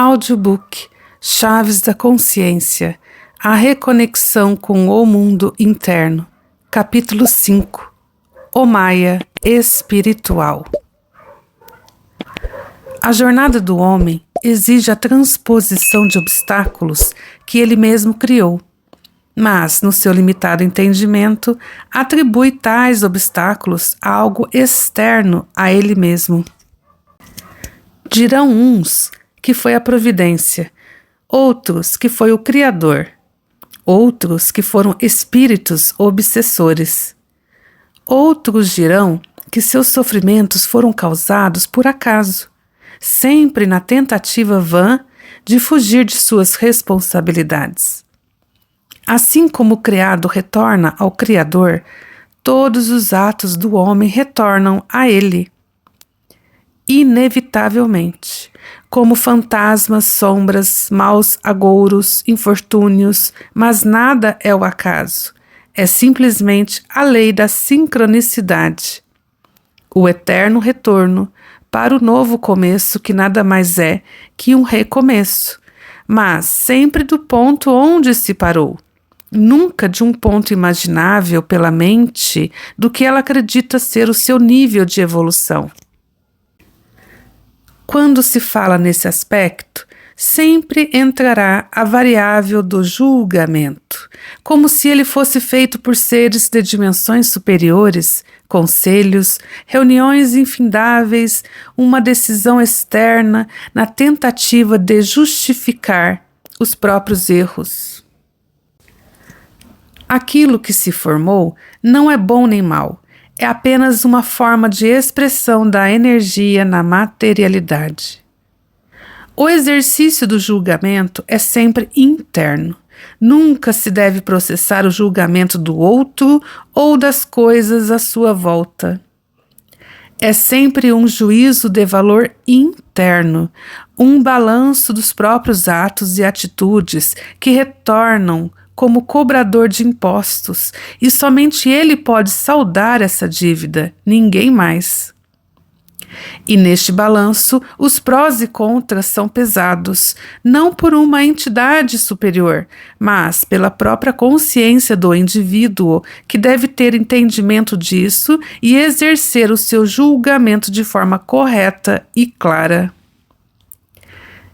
Audiobook Chaves da Consciência, a reconexão com o mundo interno. Capítulo 5. O Maia espiritual. A jornada do homem exige a transposição de obstáculos que ele mesmo criou, mas, no seu limitado entendimento, atribui tais obstáculos a algo externo a ele mesmo. Dirão uns que foi a providência, outros que foi o Criador, outros que foram espíritos obsessores. Outros dirão que seus sofrimentos foram causados por acaso, sempre na tentativa vã de fugir de suas responsabilidades. Assim como o criado retorna ao Criador, todos os atos do homem retornam a ele. Inevitavelmente, como fantasmas, sombras, maus agouros, infortúnios, mas nada é o acaso, é simplesmente a lei da sincronicidade. O eterno retorno para o novo começo, que nada mais é que um recomeço, mas sempre do ponto onde se parou, nunca de um ponto imaginável pela mente do que ela acredita ser o seu nível de evolução. Quando se fala nesse aspecto, sempre entrará a variável do julgamento, como se ele fosse feito por seres de dimensões superiores, conselhos, reuniões infindáveis, uma decisão externa na tentativa de justificar os próprios erros. Aquilo que se formou não é bom nem mal. É apenas uma forma de expressão da energia na materialidade. O exercício do julgamento é sempre interno. Nunca se deve processar o julgamento do outro ou das coisas à sua volta. É sempre um juízo de valor interno, um balanço dos próprios atos e atitudes que retornam como cobrador de impostos, e somente ele pode saldar essa dívida, ninguém mais. E neste balanço, os prós e contras são pesados, não por uma entidade superior, mas pela própria consciência do indivíduo, que deve ter entendimento disso e exercer o seu julgamento de forma correta e clara.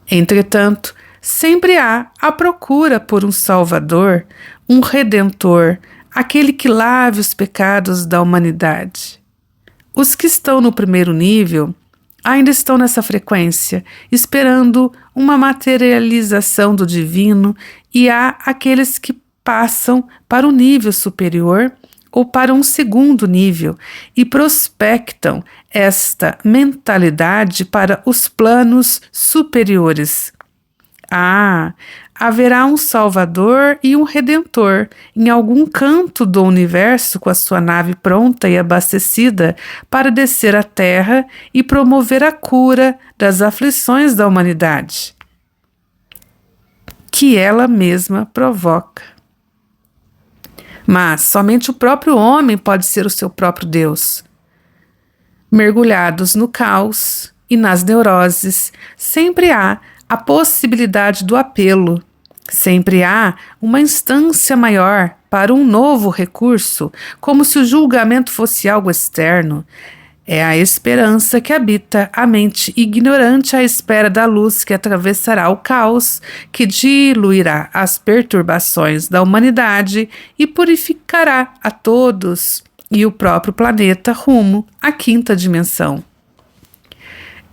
Entretanto, sempre há a procura por um Salvador, um Redentor, aquele que lave os pecados da humanidade. Os que estão no primeiro nível ainda estão nessa frequência, esperando uma materialização do divino, e há aqueles que passam para o nível superior ou para um segundo nível e prospectam esta mentalidade para os planos superiores. Haverá um Salvador e um Redentor em algum canto do universo com a sua nave pronta e abastecida para descer à Terra e promover a cura das aflições da humanidade, que ela mesma provoca. Mas somente o próprio homem pode ser o seu próprio Deus. Mergulhados no caos e nas neuroses, sempre há a possibilidade do apelo. Sempre há uma instância maior para um novo recurso, como se o julgamento fosse algo externo. É a esperança que habita a mente ignorante à espera da luz que atravessará o caos, que diluirá as perturbações da humanidade e purificará a todos e o próprio planeta rumo à quinta dimensão.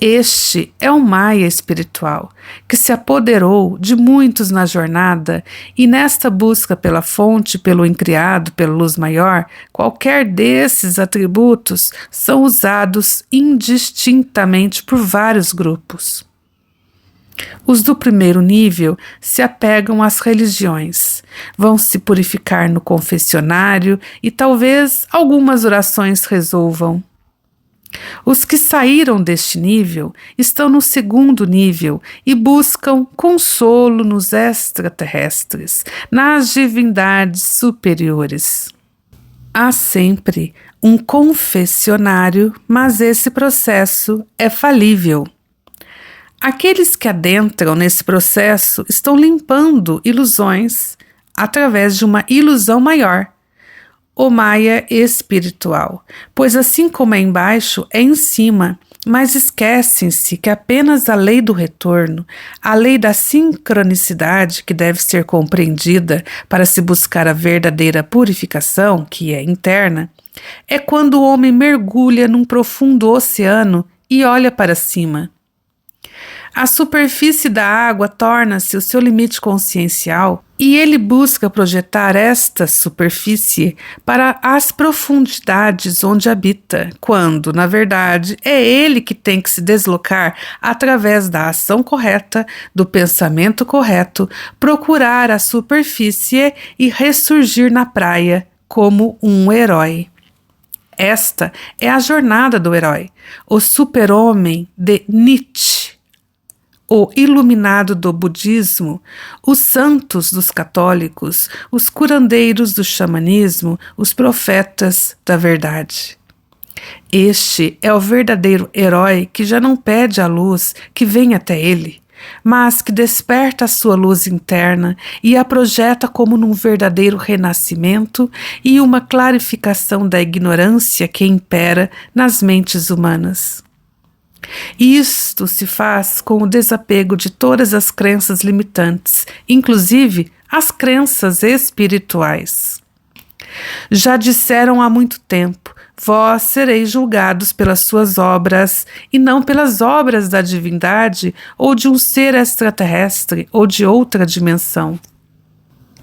Este é o Maia espiritual, que se apoderou de muitos na jornada, e nesta busca pela fonte, pelo incriado, pela luz maior, qualquer desses atributos são usados indistintamente por vários grupos. Os do primeiro nível se apegam às religiões, vão se purificar no confessionário e talvez algumas orações resolvam. Os que saíram deste nível estão no segundo nível e buscam consolo nos extraterrestres, nas divindades superiores. Há sempre um confessionário, mas esse processo é falível. Aqueles que adentram nesse processo estão limpando ilusões através de uma ilusão maior, o Maya espiritual, pois assim como é embaixo, é em cima, mas esquecem-se que apenas a lei do retorno, a lei da sincronicidade que deve ser compreendida para se buscar a verdadeira purificação, que é interna, é quando o homem mergulha num profundo oceano e olha para cima. A superfície da água torna-se o seu limite consciencial e ele busca projetar esta superfície para as profundidades onde habita, quando, na verdade, é ele que tem que se deslocar através da ação correta, do pensamento correto, procurar a superfície e ressurgir na praia como um herói. Esta é a jornada do herói, o super-homem de Nietzsche, o iluminado do budismo, os santos dos católicos, os curandeiros do xamanismo, os profetas da verdade. Este é o verdadeiro herói que já não pede a luz que vem até ele, mas que desperta a sua luz interna e a projeta como num verdadeiro renascimento e uma clarificação da ignorância que impera nas mentes humanas. Isto se faz com o desapego de todas as crenças limitantes, inclusive as crenças espirituais. Já disseram há muito tempo: vós sereis julgados pelas suas obras e não pelas obras da divindade ou de um ser extraterrestre ou de outra dimensão.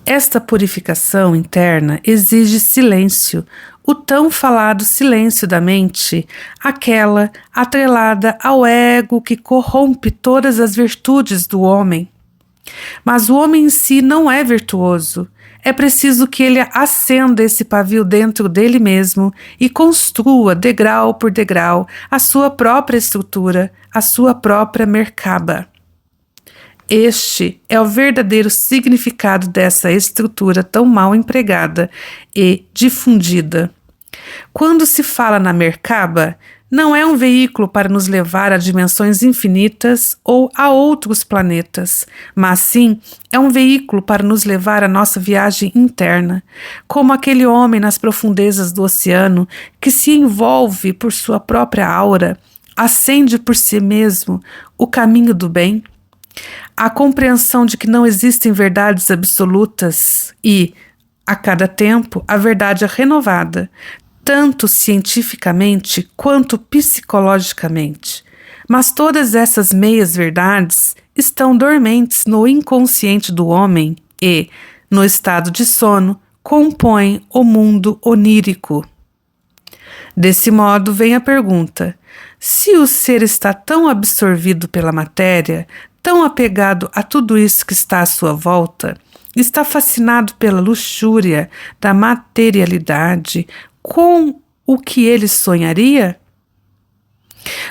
Esta purificação interna exige silêncio, o tão falado silêncio da mente, aquela atrelada ao ego que corrompe todas as virtudes do homem. Mas o homem em si não é virtuoso. É preciso que ele acenda esse pavio dentro dele mesmo e construa, degrau por degrau, a sua própria estrutura, a sua própria merkaba. Este é o verdadeiro significado dessa estrutura tão mal empregada e difundida. Quando se fala na merkaba, não é um veículo para nos levar a dimensões infinitas ou a outros planetas, mas sim é um veículo para nos levar à nossa viagem interna, como aquele homem nas profundezas do oceano que se envolve por sua própria aura, acende por si mesmo o caminho do bem. A compreensão de que não existem verdades absolutas e, a cada tempo, a verdade é renovada, tanto cientificamente quanto psicologicamente. Mas todas essas meias-verdades estão dormentes no inconsciente do homem e, no estado de sono, compõem o mundo onírico. Desse modo vem a pergunta: se o ser está tão absorvido pela matéria, tão apegado a tudo isso que está à sua volta, está fascinado pela luxúria da materialidade, com o que ele sonharia?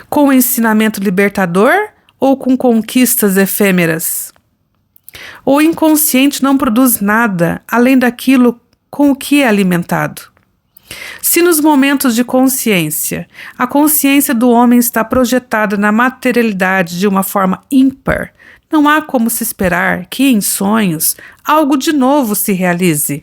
Com o ensinamento libertador ou com conquistas efêmeras? O inconsciente não produz nada além daquilo com o que é alimentado. Se nos momentos de consciência, a consciência do homem está projetada na materialidade de uma forma ímpar, não há como se esperar que em sonhos algo de novo se realize,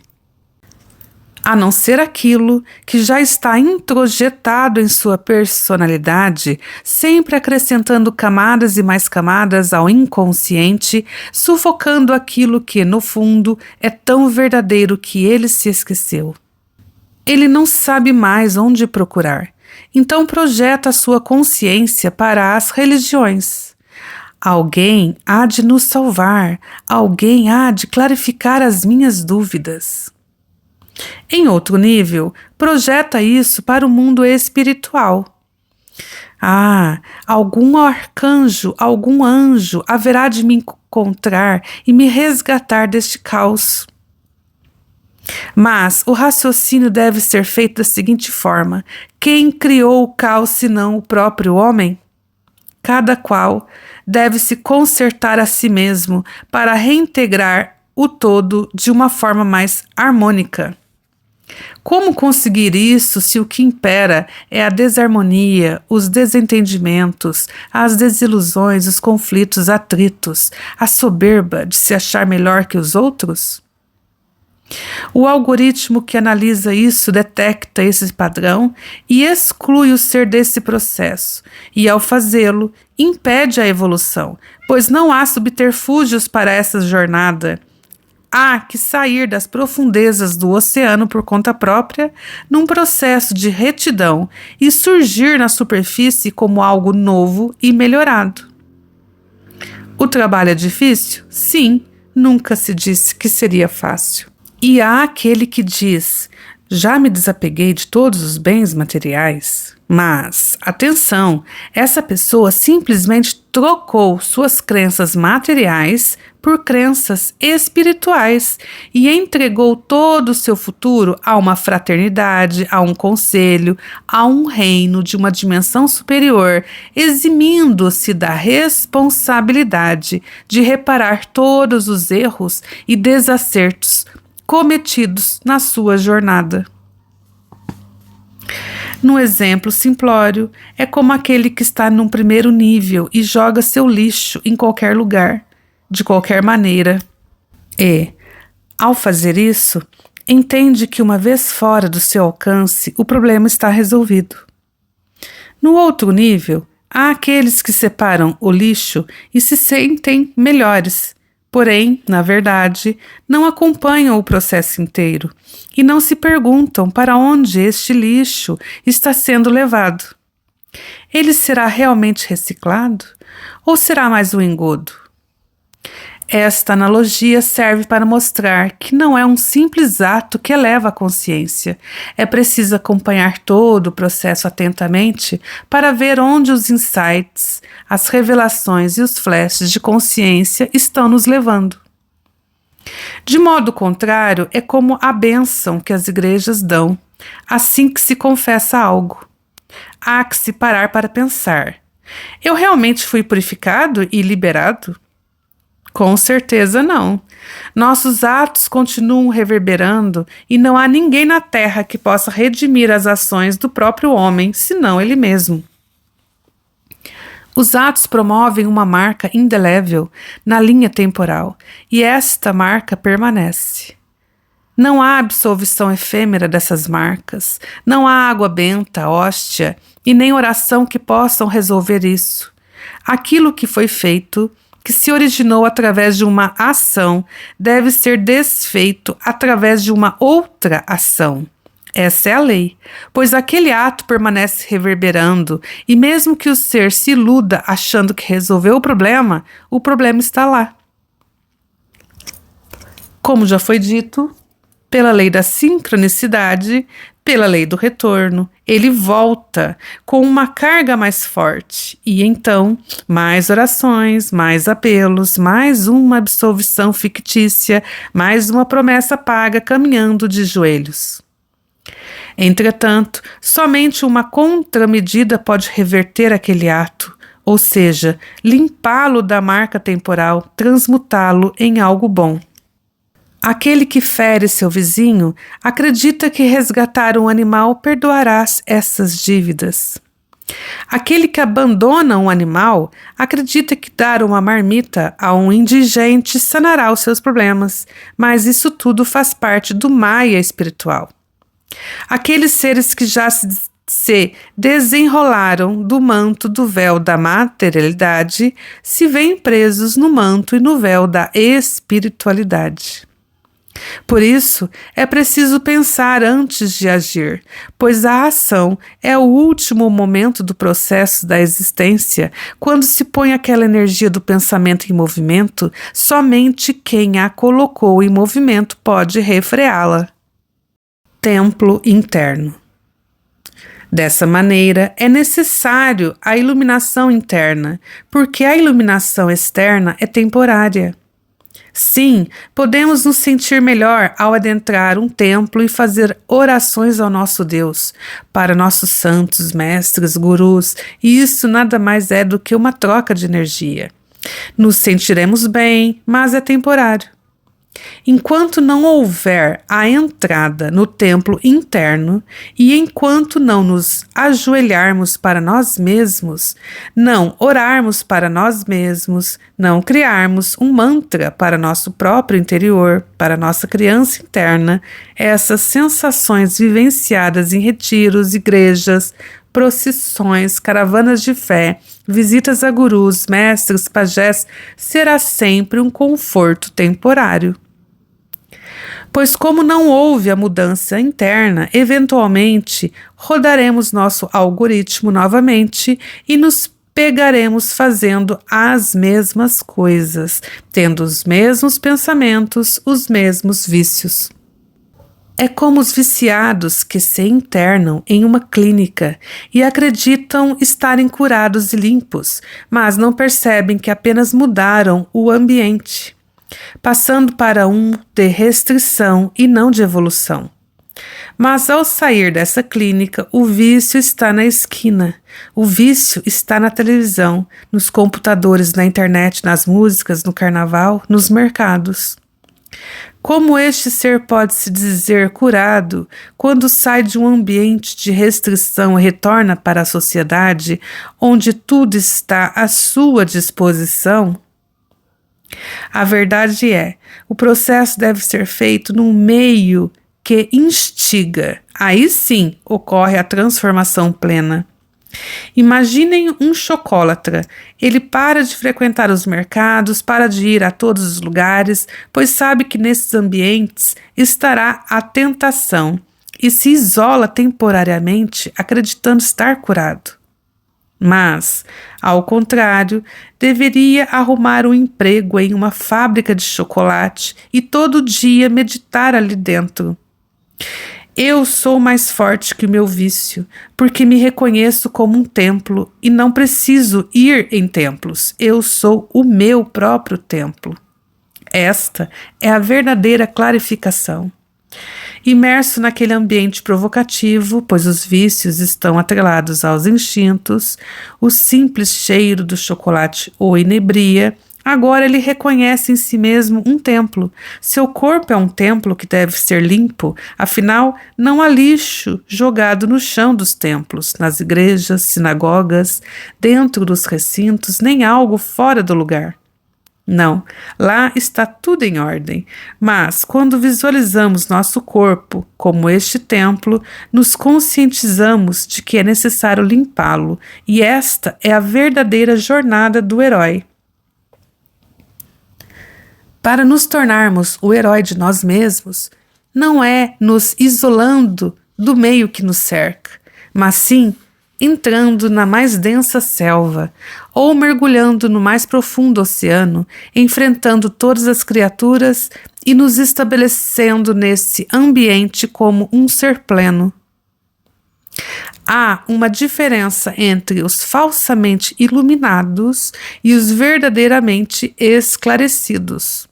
a não ser aquilo que já está introjetado em sua personalidade, sempre acrescentando camadas e mais camadas ao inconsciente, sufocando aquilo que, no fundo, é tão verdadeiro que ele se esqueceu. Ele não sabe mais onde procurar, então projeta a sua consciência para as religiões. Alguém há de nos salvar, alguém há de clarificar as minhas dúvidas. Em outro nível, projeta isso para o mundo espiritual. Algum arcanjo, algum anjo haverá de me encontrar e me resgatar deste caos. Mas o raciocínio deve ser feito da seguinte forma: quem criou o caos senão o próprio homem? Cada qual deve se consertar a si mesmo para reintegrar o todo de uma forma mais harmônica. Como conseguir isso se o que impera é a desarmonia, os desentendimentos, as desilusões, os conflitos, atritos, a soberba de se achar melhor que os outros? O algoritmo que analisa isso detecta esse padrão e exclui o ser desse processo, e ao fazê-lo, impede a evolução, pois não há subterfúgios para essa jornada. Há que sair das profundezas do oceano por conta própria, num processo de retidão, e surgir na superfície como algo novo e melhorado. O trabalho é difícil? Sim, nunca se disse que seria fácil. E há aquele que diz: já me desapeguei de todos os bens materiais. Mas, atenção, essa pessoa simplesmente trocou suas crenças materiais por crenças espirituais e entregou todo o seu futuro a uma fraternidade, a um conselho, a um reino de uma dimensão superior, eximindo-se da responsabilidade de reparar todos os erros e desacertos cometidos na sua jornada. No exemplo simplório, é como aquele que está num primeiro nível e joga seu lixo em qualquer lugar, de qualquer maneira. E, ao fazer isso, entende que uma vez fora do seu alcance, o problema está resolvido. No outro nível, há aqueles que separam o lixo e se sentem melhores. Porém, na verdade, não acompanham o processo inteiro e não se perguntam para onde este lixo está sendo levado. Ele será realmente reciclado ou será mais um engodo? Esta analogia serve para mostrar que não é um simples ato que eleva a consciência. É preciso acompanhar todo o processo atentamente para ver onde os insights, as revelações e os flashes de consciência estão nos levando. De modo contrário, é como a bênção que as igrejas dão, assim que se confessa algo. Há que se parar para pensar: eu realmente fui purificado e liberado? Com certeza não. Nossos atos continuam reverberando e não há ninguém na terra que possa redimir as ações do próprio homem, senão ele mesmo. Os atos promovem uma marca indelével na linha temporal e esta marca permanece. Não há absolvição efêmera dessas marcas, não há água benta, hóstia e nem oração que possam resolver isso. Aquilo que foi feito, que se originou através de uma ação, deve ser desfeito através de uma outra ação. Essa é a lei, pois aquele ato permanece reverberando, e mesmo que o ser se iluda achando que resolveu o problema está lá. Como já foi dito, pela lei da sincronicidade, pela lei do retorno, ele volta com uma carga mais forte e então mais orações, mais apelos, mais uma absolvição fictícia, mais uma promessa paga caminhando de joelhos. Entretanto, somente uma contramedida pode reverter aquele ato, ou seja, limpá-lo da marca temporal, transmutá-lo em algo bom. Aquele que fere seu vizinho acredita que resgatar um animal perdoará essas dívidas. Aquele que abandona um animal acredita que dar uma marmita a um indigente sanará os seus problemas, mas isso tudo faz parte do Maya espiritual. Aqueles seres que já se desenrolaram do manto do véu da materialidade se veem presos no manto e no véu da espiritualidade. Por isso, é preciso pensar antes de agir, pois a ação é o último momento do processo da existência. Quando se põe aquela energia do pensamento em movimento, somente quem a colocou em movimento pode refreá-la. Templo interno. Dessa maneira, é necessário a iluminação interna, porque a iluminação externa é temporária. Sim, podemos nos sentir melhor ao adentrar um templo e fazer orações ao nosso Deus, para nossos santos, mestres, gurus, e isso nada mais é do que uma troca de energia. Nos sentiremos bem, mas é temporário. Enquanto não houver a entrada no templo interno e enquanto não nos ajoelharmos para nós mesmos, não orarmos para nós mesmos, não criarmos um mantra para nosso próprio interior, para nossa criança interna, essas sensações vivenciadas em retiros, igrejas, procissões, caravanas de fé, visitas a gurus, mestres, pajés, será sempre um conforto temporário. Pois como não houve a mudança interna, eventualmente rodaremos nosso algoritmo novamente e nos pegaremos fazendo as mesmas coisas, tendo os mesmos pensamentos, os mesmos vícios. É como os viciados que se internam em uma clínica e acreditam estarem curados e limpos, mas não percebem que apenas mudaram o ambiente, passando para um de restrição e não de evolução. Mas ao sair dessa clínica, o vício está na esquina, o vício está na televisão, nos computadores, na internet, nas músicas, no carnaval, nos mercados. Como este ser pode se dizer curado quando sai de um ambiente de restrição e retorna para a sociedade, onde tudo está à sua disposição? A verdade é, o processo deve ser feito num meio que instiga. Aí sim ocorre a transformação plena. Imaginem um chocolatra. Ele para de frequentar os mercados, para de ir a todos os lugares, pois sabe que nesses ambientes estará a tentação e se isola temporariamente, acreditando estar curado. Mas, ao contrário, deveria arrumar um emprego em uma fábrica de chocolate e todo dia meditar ali dentro. Eu sou mais forte que o meu vício, porque me reconheço como um templo e não preciso ir em templos. Eu sou o meu próprio templo. Esta é a verdadeira clarificação. Imerso naquele ambiente provocativo, pois os vícios estão atrelados aos instintos, o simples cheiro do chocolate o inebria. Agora ele reconhece em si mesmo um templo. Seu corpo é um templo que deve ser limpo, afinal, não há lixo jogado no chão dos templos, nas igrejas, sinagogas, dentro dos recintos, nem algo fora do lugar. Não, lá está tudo em ordem, mas quando visualizamos nosso corpo como este templo, nos conscientizamos de que é necessário limpá-lo, e esta é a verdadeira jornada do herói. Para nos tornarmos o herói de nós mesmos, não é nos isolando do meio que nos cerca, mas sim entrando na mais densa selva ou mergulhando no mais profundo oceano, enfrentando todas as criaturas e nos estabelecendo nesse ambiente como um ser pleno. Há uma diferença entre os falsamente iluminados e os verdadeiramente esclarecidos.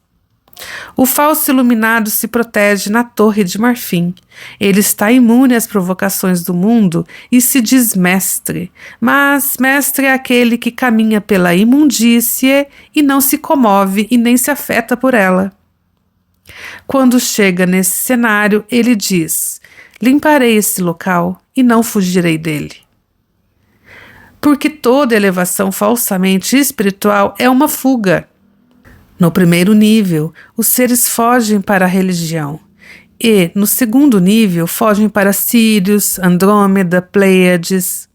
O falso iluminado se protege na torre de marfim. Ele está imune às provocações do mundo e se diz mestre, mas mestre é aquele que caminha pela imundície e não se comove e nem se afeta por ela. Quando chega nesse cenário, ele diz: limparei esse local e não fugirei dele. Porque toda elevação falsamente espiritual é uma fuga. No primeiro nível, os seres fogem para a religião e, no segundo nível, fogem para Sírius, Andrômeda, Pleiades.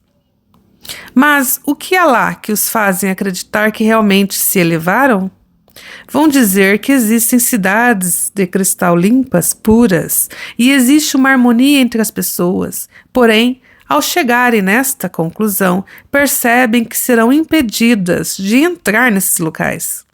Mas o que há lá que os fazem acreditar que realmente se elevaram? Vão dizer que existem cidades de cristal limpas, puras, e existe uma harmonia entre as pessoas. Porém, ao chegarem nesta conclusão, percebem que serão impedidas de entrar nesses locais.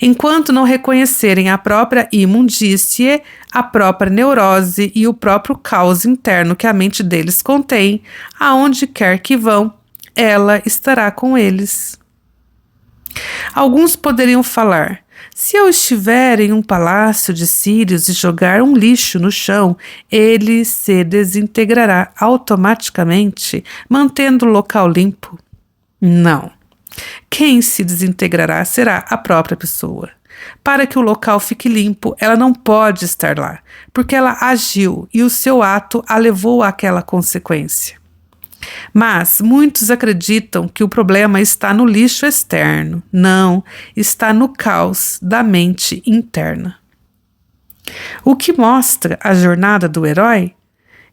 Enquanto não reconhecerem a própria imundície, a própria neurose e o próprio caos interno que a mente deles contém, aonde quer que vão, ela estará com eles. Alguns poderiam falar: se eu estiver em um palácio de Sírios e jogar um lixo no chão, ele se desintegrará automaticamente, mantendo o local limpo. Não. Quem se desintegrará será a própria pessoa. Para que o local fique limpo, ela não pode estar lá, porque ela agiu e o seu ato a levou àquela consequência. Mas muitos acreditam que o problema está no lixo externo. Não, está no caos da mente interna. O que mostra a jornada do herói?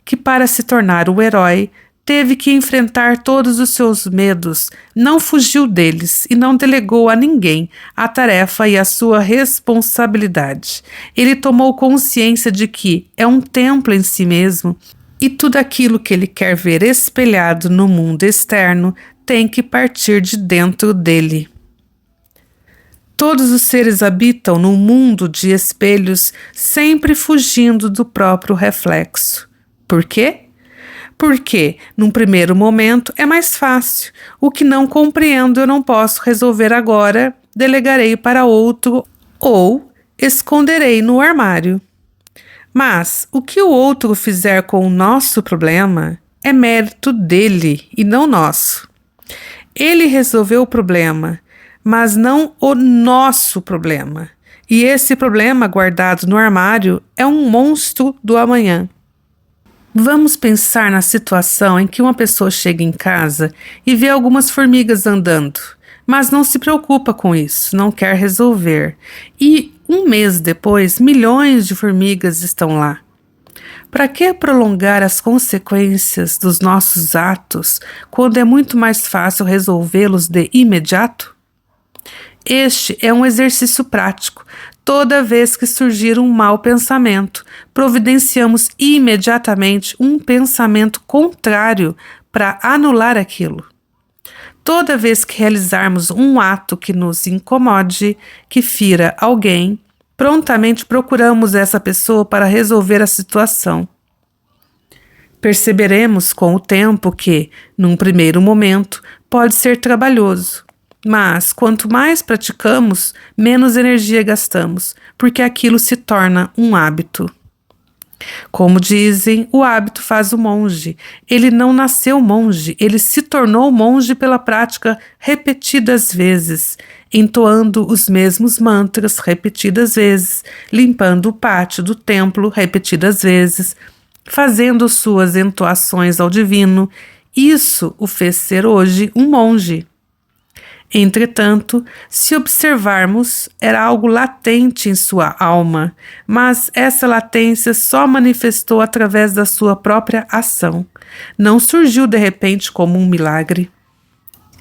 Que para se tornar o herói, teve que enfrentar todos os seus medos, não fugiu deles e não delegou a ninguém a tarefa e a sua responsabilidade. Ele tomou consciência de que é um templo em si mesmo e tudo aquilo que ele quer ver espelhado no mundo externo tem que partir de dentro dele. Todos os seres habitam num mundo de espelhos, sempre fugindo do próprio reflexo. Por quê? Porque, num primeiro momento, é mais fácil. O que não compreendo eu não posso resolver agora, delegarei para outro ou esconderei no armário. Mas o que o outro fizer com o nosso problema é mérito dele e não nosso. Ele resolveu o problema, mas não o nosso problema. E esse problema guardado no armário é um monstro do amanhã. Vamos pensar na situação em que uma pessoa chega em casa e vê algumas formigas andando, mas não se preocupa com isso, não quer resolver. E um mês depois, milhões de formigas estão lá. Para que prolongar as consequências dos nossos atos quando é muito mais fácil resolvê-los de imediato? Este é um exercício prático. Toda vez que surgir um mau pensamento, providenciamos imediatamente um pensamento contrário para anular aquilo. Toda vez que realizarmos um ato que nos incomode, que fira alguém, prontamente procuramos essa pessoa para resolver a situação. Perceberemos com o tempo que, num primeiro momento, pode ser trabalhoso. Mas, quanto mais praticamos, menos energia gastamos, porque aquilo se torna um hábito. Como dizem, o hábito faz o monge. Ele não nasceu monge, ele se tornou monge pela prática repetidas vezes, entoando os mesmos mantras repetidas vezes, limpando o pátio do templo repetidas vezes, fazendo suas entoações ao divino. Isso o fez ser hoje um monge. Entretanto, se observarmos, era algo latente em sua alma, mas essa latência só manifestou através da sua própria ação. Não surgiu de repente como um milagre.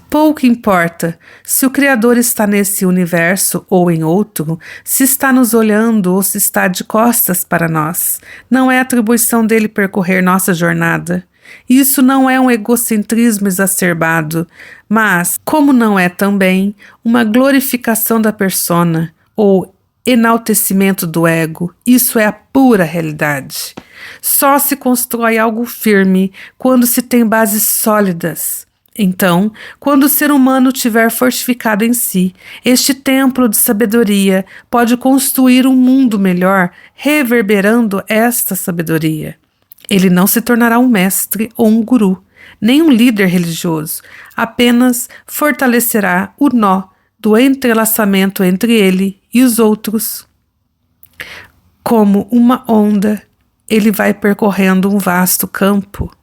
Pouco importa se o Criador está nesse universo ou em outro, se está nos olhando ou se está de costas para nós. Não é atribuição dele percorrer nossa jornada. Isso não é um egocentrismo exacerbado, mas, como não é também, uma glorificação da persona ou enaltecimento do ego, isso é a pura realidade. Só se constrói algo firme quando se tem bases sólidas. Então, quando o ser humano tiver fortificado em si, este templo de sabedoria pode construir um mundo melhor, reverberando esta sabedoria. Ele não se tornará um mestre ou um guru, nem um líder religioso, apenas fortalecerá o nó do entrelaçamento entre ele e os outros. Como uma onda, ele vai percorrendo um vasto campo.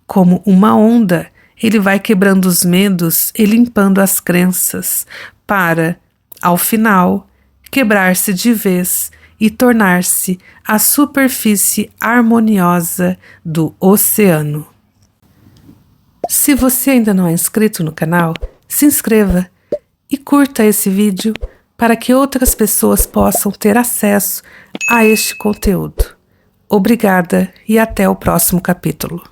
Como uma onda, ele vai quebrando os medos e limpando as crenças, para, ao final, quebrar-se de vez e tornar-se a superfície harmoniosa do oceano. Se você ainda não é inscrito no canal, se inscreva e curta esse vídeo para que outras pessoas possam ter acesso a este conteúdo. Obrigada e até o próximo capítulo.